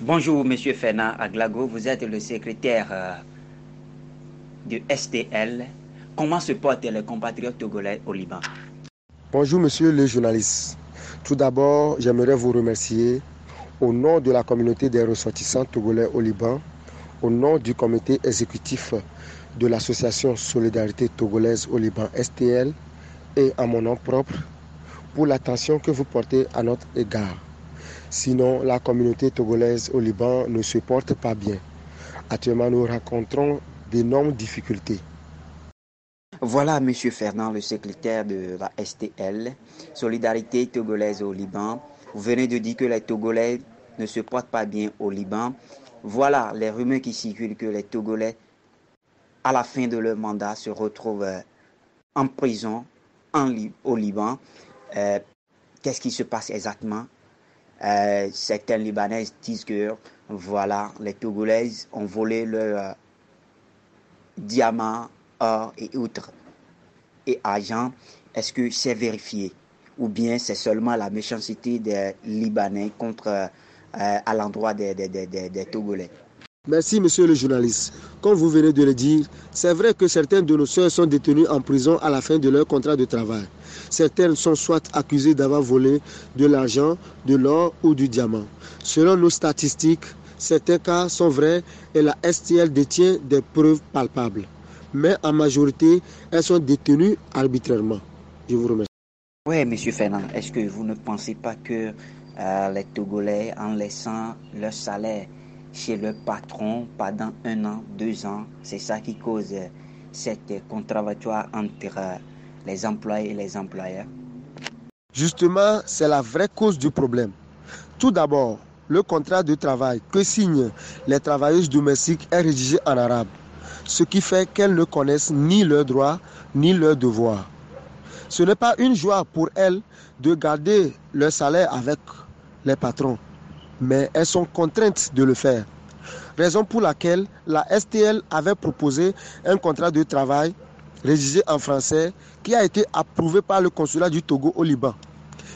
Bonjour, Monsieur Fernand Aglago, vous êtes le secrétaire du STL. Comment se portent les compatriotes togolais au Liban? Bonjour, monsieur le journaliste. Tout d'abord, j'aimerais vous remercier au nom de la communauté des ressortissants togolais au Liban, au nom du comité exécutif de l'association Solidarité Togolaise au Liban STL et à mon nom propre pour l'attention que vous portez à notre égard. Sinon, la communauté togolaise au Liban ne se porte pas bien. Actuellement, nous rencontrons d'énormes difficultés. Voilà, Monsieur Fernand, le secrétaire de la STL, Solidarité Togolaise au Liban. Vous venez de dire que les Togolais ne se portent pas bien au Liban. Voilà les rumeurs qui circulent que les Togolais, à la fin de leur mandat, se retrouvent en prison au Liban. Qu'est-ce qui se passe exactement? Certains Libanais disent que voilà, les Togolaises ont volé leurs diamants, or et autres et argent. Est-ce que c'est vérifié? Ou bien c'est seulement la méchanceté des Libanais contre à l'endroit des Togolais? Merci, monsieur le journaliste. Comme vous venez de le dire, c'est vrai que certaines de nos sœurs sont détenues en prison à la fin de leur contrat de travail. Certaines sont soit accusées d'avoir volé de l'argent, de l'or ou du diamant. Selon nos statistiques, certains cas sont vrais et la STL détient des preuves palpables. Mais en majorité, elles sont détenues arbitrairement. Je vous remercie. Oui, monsieur Fernand, est-ce que vous ne pensez pas que les Togolais, en laissant leur salaire chez leur patron pendant 1 an, 2 ans, c'est ça qui cause cette contravention entre les employés et les employeurs? Justement, c'est la vraie cause du problème. Tout d'abord, le contrat de travail que signent les travailleuses domestiques est rédigé en arabe, ce qui fait qu'elles ne connaissent ni leurs droits ni leurs devoirs. Ce n'est pas une joie pour elles de garder leur salaire avec les patrons, mais elles sont contraintes de le faire. Raison pour laquelle la STL avait proposé un contrat de travail rédigé en français qui a été approuvé par le consulat du Togo au Liban,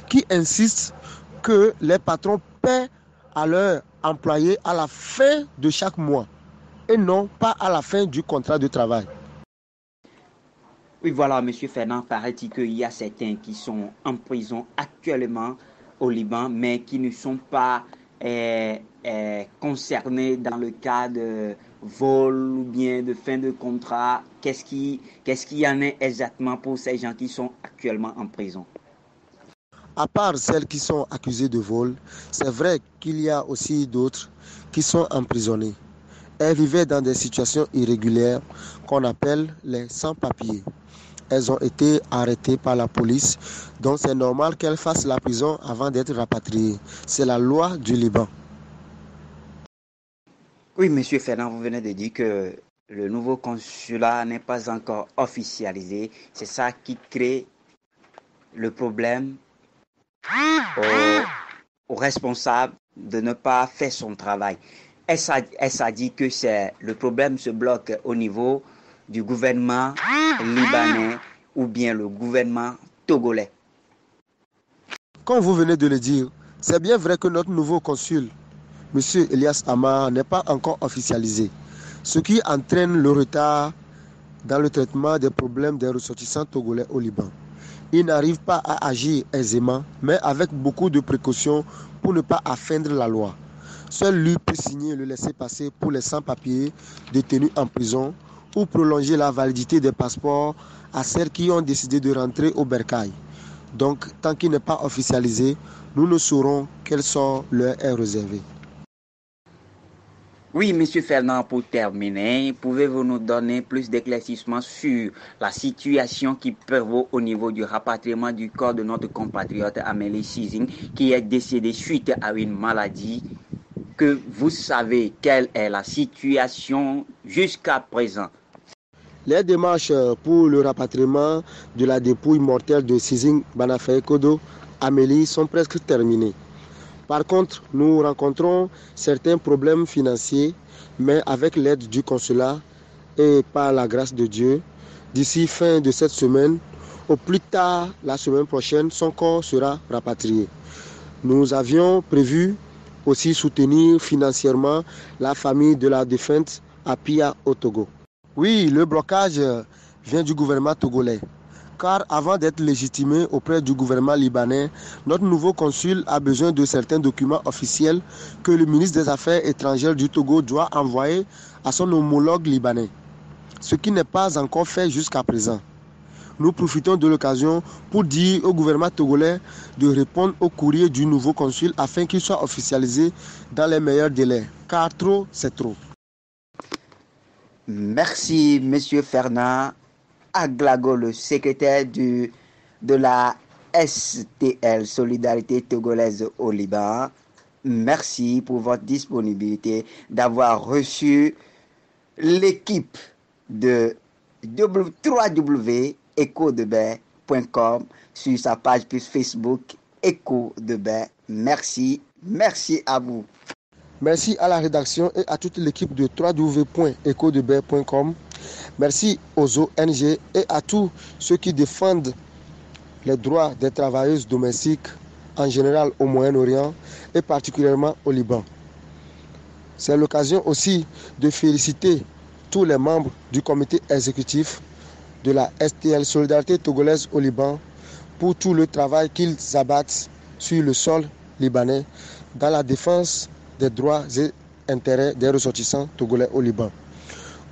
qui insiste que les patrons paient à leurs employés à la fin de chaque mois et non pas à la fin du contrat de travail. Oui, voilà, monsieur Fernand, paraît-il qu'il y a certains qui sont en prison actuellement au Liban, mais qui ne sont pas concernés dans le cas de vol ou bien de fin de contrat. Qu'est-ce qu'il y en est exactement pour ces gens qui sont actuellement en prison? À part celles qui sont accusées de vol, c'est vrai qu'il y a aussi d'autres qui sont emprisonnées. Elles vivaient dans des situations irrégulières qu'on appelle les sans-papiers. Elles ont été arrêtées par la police, donc c'est normal qu'elles fassent la prison avant d'être rapatriées. C'est la loi du Liban. Oui, monsieur Fernand, vous venez de dire que le nouveau consulat n'est pas encore officialisé. C'est ça qui crée le problème aux responsables de ne pas faire son travail. Elle a dit que le problème se bloque au niveau du gouvernement libanais ou bien le gouvernement togolais. Comme vous venez de le dire, c'est bien vrai que notre nouveau consul, M. Elias Amar, n'est pas encore officialisé, ce qui entraîne le retard dans le traitement des problèmes des ressortissants togolais au Liban. Il n'arrive pas à agir aisément, mais avec beaucoup de précautions pour ne pas enfreindre la loi. Seul lui peut signer le laissez-passer pour les sans-papiers détenus en prison ou prolonger la validité des passeports à celles qui ont décidé de rentrer au bercail. Donc, tant qu'il n'est pas officialisé, nous ne saurons quel sort leur est réservé. Oui, monsieur Fernand, pour terminer, pouvez-vous nous donner plus d'éclaircissements sur la situation qui prévaut au niveau du rapatriement du corps de notre compatriote Amélie Sizing, qui est décédée suite à une maladie? Que vous savez quelle est la situation jusqu'à présent? Les démarches pour le rapatriement de la dépouille mortelle de Sizing Banafé Kodo Amélie sont presque terminées. Par contre, nous rencontrons certains problèmes financiers, mais avec l'aide du consulat et par la grâce de Dieu, d'ici fin de cette semaine, au plus tard la semaine prochaine, son corps sera rapatrié. Nous avions prévu aussi soutenir financièrement la famille de la défunte Apia au Togo. Oui, le blocage vient du gouvernement togolais. Car avant d'être légitimé auprès du gouvernement libanais, notre nouveau consul a besoin de certains documents officiels que le ministre des Affaires étrangères du Togo doit envoyer à son homologue libanais, ce qui n'est pas encore fait jusqu'à présent. Nous profitons de l'occasion pour dire au gouvernement togolais de répondre au courrier du nouveau consul afin qu'il soit officialisé dans les meilleurs délais, car trop, c'est trop. Merci, M. Fernand Aglago, le secrétaire de la STL, Solidarité Togolaise au Liban. Merci pour votre disponibilité d'avoir reçu l'équipe de www.ecodebay.com sur sa page plus Facebook Écho de Bay. Merci à vous. Merci à la rédaction et à toute l'équipe de www.ecodebay.com. Merci aux ONG et à tous ceux qui défendent les droits des travailleuses domestiques en général au Moyen-Orient et particulièrement au Liban. C'est l'occasion aussi de féliciter tous les membres du comité exécutif de la STL Solidarité Togolaise au Liban pour tout le travail qu'ils abattent sur le sol libanais dans la défense des droits et intérêts des ressortissants togolais au Liban.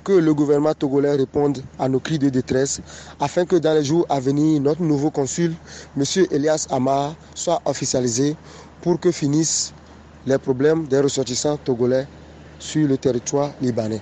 Que le gouvernement togolais réponde à nos cris de détresse afin que dans les jours à venir, notre nouveau consul, M. Elias Amar, soit officialisé pour que finissent les problèmes des ressortissants togolais sur le territoire libanais.